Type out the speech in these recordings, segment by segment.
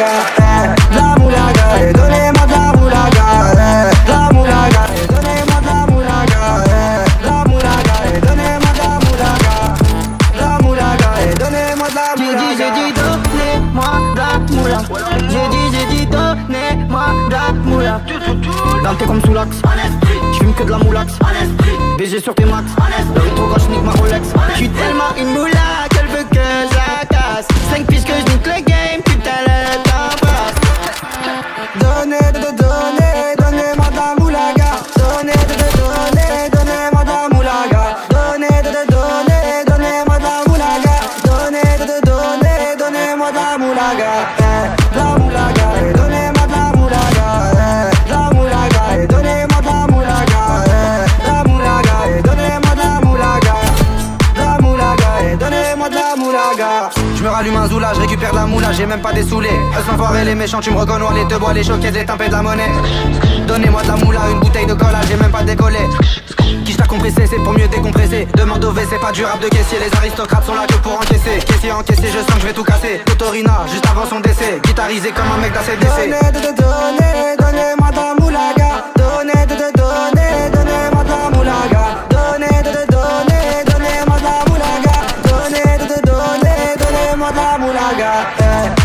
moulaga, de la moulaga, et donnez-moi de la moulaga, de la moulaga, et donnez-moi de la moulaga, de la moulaga, et donnez-moi de la moulaga, de la moulaga, et donnez-moi de la moulaga. J'ai dit donnez-moi de la moula. J'ai dit donnez-moi de la moula. Dans t'es comme sous l'axe, j'fume que de la moulax. BG sur tes max, le rétro gauche nique ma Rolex. J'suis tellement une moula qu'elle veut que je la casse. 5 pistes que j'nique le game, putain le temps passe. Donnez-moi de la moulaga. Donnez-moi de la moulaga. Donnez-moi de la moulaga. Donnez-moi de la moulaga. De la moulaga, et donnez-moi de la moulaga. De la moulaga, et donnez-moi de la moulaga. De la moulaga, et donnez-moi de la moulaga. De la moulaga, et donnez-moi de la moulaga. J'me rallume un zoula, j'récupère de la moula, j'ai même pas des saoulés. Elles sont forts et les méchants, tu me reconnais, les te bois, les choquets, les tempêtes de la monnaie. Donnez-moi de la moula, une bouteille de cola, j'ai même pas décollé. Qui t'a compressé, c'est pour mieux décompresser. Demande au V, c'est pas du rap de caissier. Les aristocrates sont là que pour encaisser. Caissier encaissé, je sens que je vais tout casser. Totorina, juste avant son décès. Guitarisé comme un mec d'ACDC. Donnez-moi de la moulaga. Donnez-moi de la moulaga. Donnez-moi de la moulaga. Donnez-moi de la moulaga.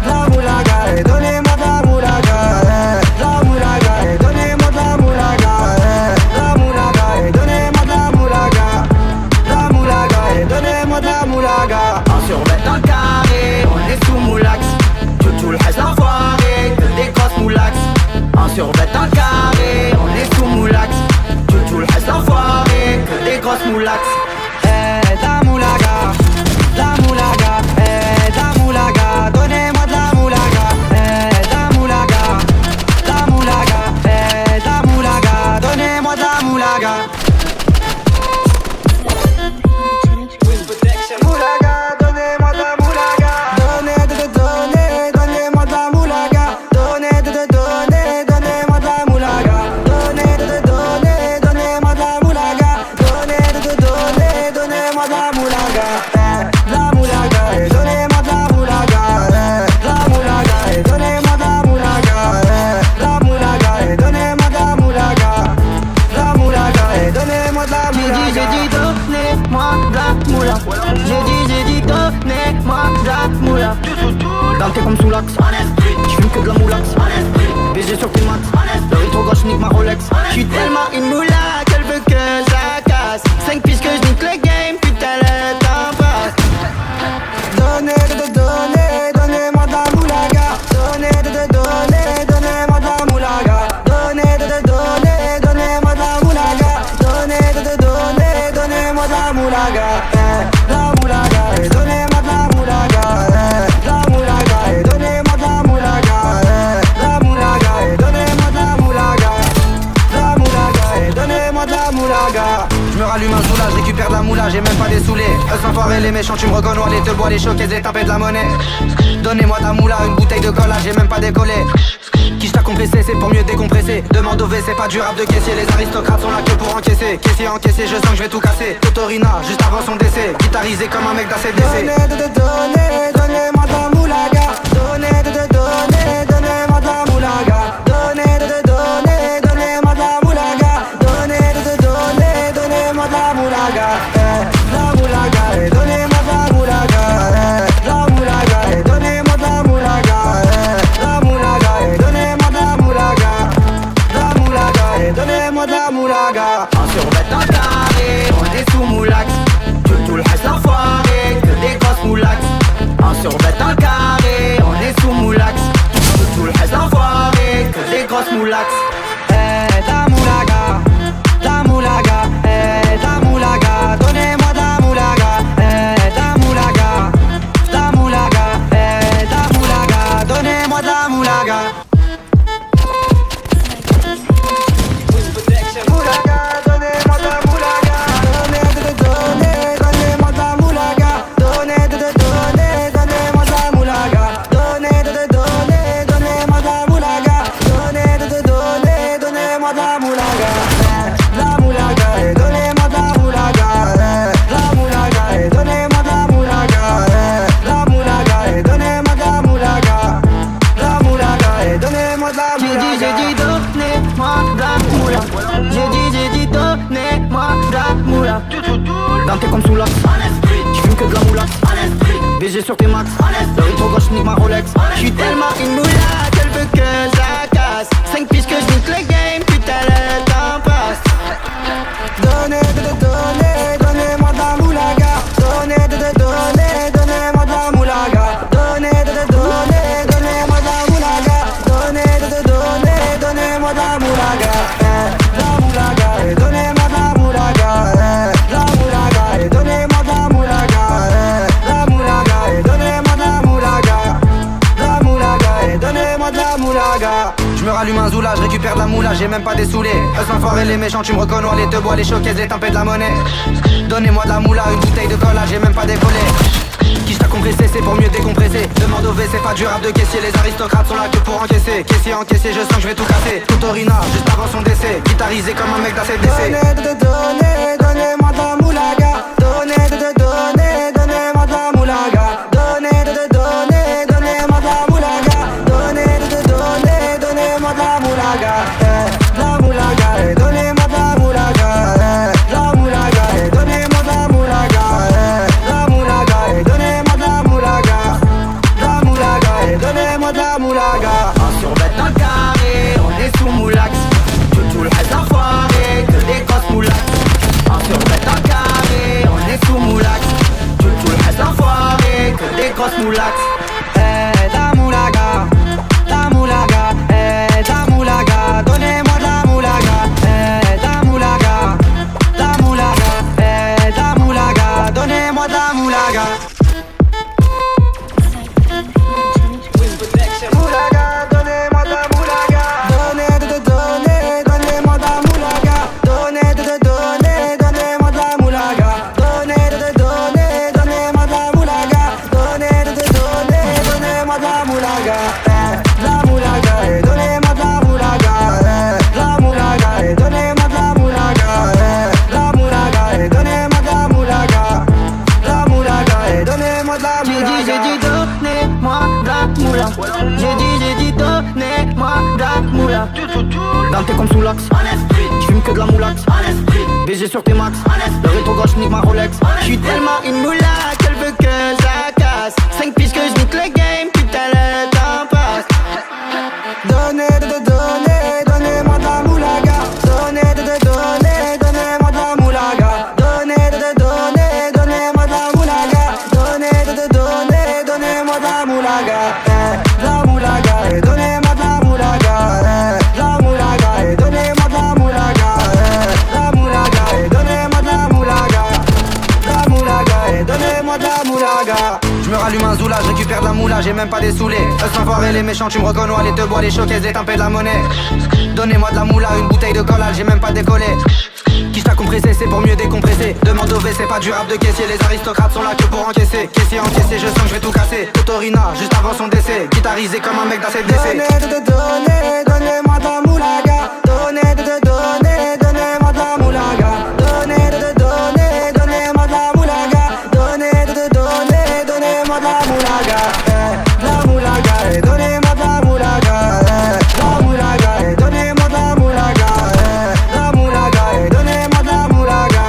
De la moulaga, et donnez-moi de la moulaga. De la moulaga, et donnez-moi de la moulaga. De la moulaga, et donnez-moi de la moulaga. De la moulaga, et donnez-moi de la moulaga. En survêt dans le carré, on est sous moulax. Tout le reste l'enfoiré, que des grosses moulax. En survêt dans le carré, on est sous moulax. Tout le reste l'enfoiré, que des grosses moulax. La moulaga, la moulaga, la moulaga, donnez-moi de la moulaga, la moulaga, la moulaga, la moulaga, donnez-moi de la moulaga. Moulaga, donnez-moi de la moulaga. Donnez-moi de la moulaga. Donnez-moi de la moulaga. Donnez-moi de la moulaga. Donnez-moi de la moulaga. La moulaga, et donnez-moi de la moulaga. La moulaga, et donnez-moi de la moulaga. La moulaga, et donnez-moi de la moulaga. La moulaga, et donnez-moi de la moulaga. J'ai dit donnez-moi de la moula. J'ai dit donnez-moi de la moula. Dans t'es comme sous l'axe, j'fume que de la moulax. BG sur tes max, le rétro gauche nique ma Rolex. J'suis tellement une moula qu'elle veut que je la casse. 5 pistes que j'nique le game, putain le temps passe. Donnez-moi de la moulaga. Donnez-moi de la moulaga. Donnez-moi de la moulaga. Donnez-moi de la moulaga. La moulaga, et donnez-moi de la moulaga. La moulaga, et donnez-moi de la moulaga. La moulaga, et donnez-moi de la moulaga. La moulaga, et donnez-moi de la moulaga. J'me rallume un zoula, j'récupère de la moula, j'ai même pas des saoulés. Elles sont forts et les méchants, tu me reconnais, les te bois, les choquets, les tempêtes de la monnaie. Donnez-moi de la moula, une bouteille de cola, j'ai même pas décollé. Qui t'a compressé, c'est pour mieux décompresser. Demande au V, c'est pas du rap de caissier. Les aristocrates sont là que pour encaisser. Caissier encaissé, je sens que je vais tout casser. Totorina, juste avant son décès. Guitarisé comme un mec d'ACDC. Donnez-moi de la moulaga. Donnez-moi de la moulaga. Donnez-moi de la moulaga. Donnez-moi de la moulaga. La moulaga, et donnez-moi de la moulaga. La moulaga, et donnez-moi de la moulaga. La moulaga, et donnez-moi de la moulaga. La moulaga, et donnez-moi de la moulaga. En survêt dans le carré, on est sous moulax. Tout le reste l'enfoiré, que des grosses moulax. En survêt dans le carré, on est sous moulax. Tout le reste l'enfoiré, que des grosses moulax. La moulaga, la moulaga, la moulaga, donnez-moi de la moulaga, la moulaga, la moulaga, la moulaga, donnez-moi de la moulaga. Moulaga, donnez-moi de la moulaga. Donnez-moi de la moulaga. Donnez-moi de la moulaga. Le rétro gauche nique ma Rolex. J'suis tellement une moula qu'elle veut que je la casse. 5 piges que je nique le game, putain le temps passe. Donnez-moi de la moulaga. Donnez-moi de la moulaga. Donnez-moi de la moulaga. Donnez-moi de la moulaga. La moulaga, donnez-moi de la moulaga. La moulaga, donnez-moi de la moulaga. La moulaga, donnez-moi de la moulaga. La moulaga, donnez-moi de la moulaga. Je me rallume un zoula, je récupère de la moula, j'ai même pas des saoulés. Eux s'enfoirés les méchants, tu me reconnais, les te bois, les choquaises, les tempêtes de la monnaie. Donnez-moi de la moula, une bouteille de cola, j'ai même pas décollé. Qui t'a compressé, c'est pour mieux décompresser. Demande au V, c'est pas du rap de caissier. Les aristocrates sont là que pour encaisser. Caissier encaissé, je sens que je vais tout casser. Totorina, juste avant son décès. Guitarisé comme un mec d'ACDC. Donnez-moi de la moulaga. Donnez-moi de la moulaga. Donnez-moi de la moulaga. Donnez-moi de la moulaga. La moulaga, donnez-moi de la moulaga. La moulaga, donnez-moi de la moulaga. La moulaga, donnez-moi de la moulaga. La moulaga, donnez-moi de la moulaga. En survêt un carré, on est sous moulax. Tout le reste enfoiré, que des grosses moulax. En survêt un carré, on est sous moulax. Tout le reste enfoiré, que des grosses moulax. La moulaga, la moulaga, la moulaga, donnez-moi de la moulaga, la moulaga, la moulaga, la moulaga, donnez-moi de la moulaga. Moulaga, donnez-moi de la moulaga. Donnez-moi de la moulaga. Donnez-moi de la moulaga. Donnez-moi de la moulaga. Donnez-moi de la moulaga. La moulaga, donnez-moi de la moulaga. La moulaga, donnez-moi de la moulaga. La moulaga, donnez-moi de la moulaga. La moulaga, donnez-moi de la moulaga. J'ai dit donnez-moi de la moula. J'ai dit donnez-moi de la moula. Dans tes comme sous l'axe, j'fume que de la moulax. BG sur tes max, le rétro gauche nique ma Rolex. J'suis tellement une moula qu'elle veut que je la casse. 5 piges que je nique le game, putain le temps passe. Donnez-moi de la moulaga. Donnez-moi de la moulaga. Donnez-moi de la moulaga. Donnez-moi de la moulaga. La moulaga, donnez-moi de la moulaga. La moulaga, donnez-moi de la moulaga. La moulaga, donnez-moi de la moulaga. La moulaga, donnez-moi de la moulaga. Je me rallume un zoula, je récupère de la moula, j'ai même pas des saoulés. Eux s'enfoirés les méchants, tu me reconnais, les te bois, les choquaises, les tempêtes de la monnaie. Donnez-moi de la moula, une bouteille de cola, j'ai même pas décollé. Qui t'a compressé, c'est pour mieux décompresser. Demande au V, c'est pas du rap de caissier. Les aristocrates sont là que pour encaisser. Caissier encaissé, je sens que je vais tout casser. Totorina, juste avant son décès. Guitarisé comme un mec d'ACDC. Donnez-moi de la moulaga. Donnez-moi de la moulaga. Donnez-moi de la moulaga. Donnez-moi de la moulaga. La moulaga, donnez-moi de la moulaga. La moulaga, donnez-moi de la moulaga. La moulaga, donnez-moi de la moulaga.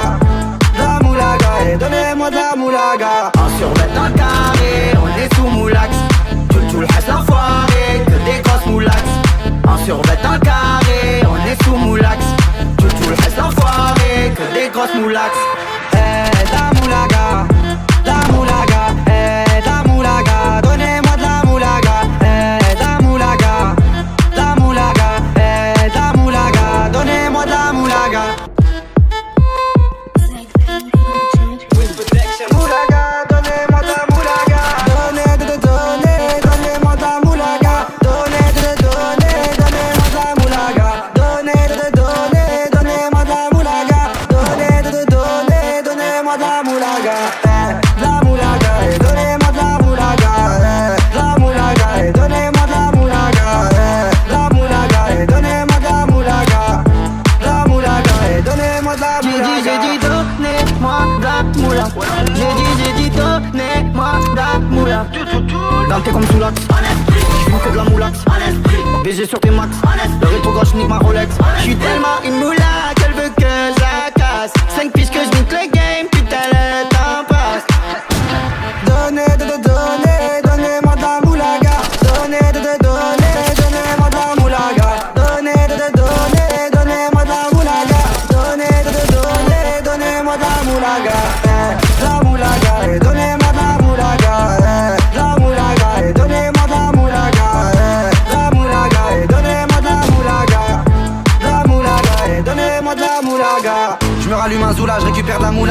La moulaga, donnez-moi de la moulaga. En survêt un carré, on est sous moulax. Tout le reste enfoiré, que des grosses moulax. En survêt un carré, on est sous moulax. Tout le reste enfoiré, que des grosses moulax. La moulaga, la moulaga, la moulaga, donnez-moi de la moulaga, la moulaga, la moulaga, la moulaga, donnez-moi de la moulaga. Moulaga, donnez-moi de la moulaga. Donnez-moi de la moulaga. Donnez-moi de la moulaga. Donnez-moi de la moulaga. Donnez-moi de la moulaga. La moulaga, donnez-moi de la moulaga. La moulaga, donnez-moi de la moulaga. La moulaga, donnez-moi de la moulaga. La moulaga, donnez-moi de la moulaga. J'ai dit donnez-moi de la moula. J'ai dit donnez-moi de la moula. Dans tes comme sous l'axe, j'fume que de la moulax. BG sur tes max, le rétro gauche nique ma Rolex. J'suis tellement une moula qu'elle veut que je la casse. 5 piges que je nique le game, putain le temps passe. Donnez-moi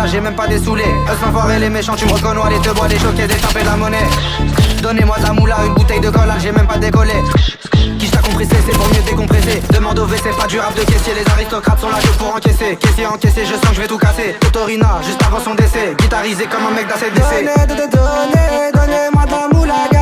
j'ai même pas des saoulés. Eux sans foirer les méchants, tu me reconnais, les te bois, les choqués, et taper de la monnaie. Donnez-moi de la moula, une bouteille de cola, j'ai même pas décollé. Qui t'a compressé, c'est pour mieux décompresser. Demande au WC, pas du rap de caissier. Les aristocrates sont là que pour encaisser. Caissier encaissé, je sens que je vais tout casser. Autorina, juste avant son décès. Guitarisé comme un mec d'ACDC. Donnez, donnez, donnez-moi de la moula.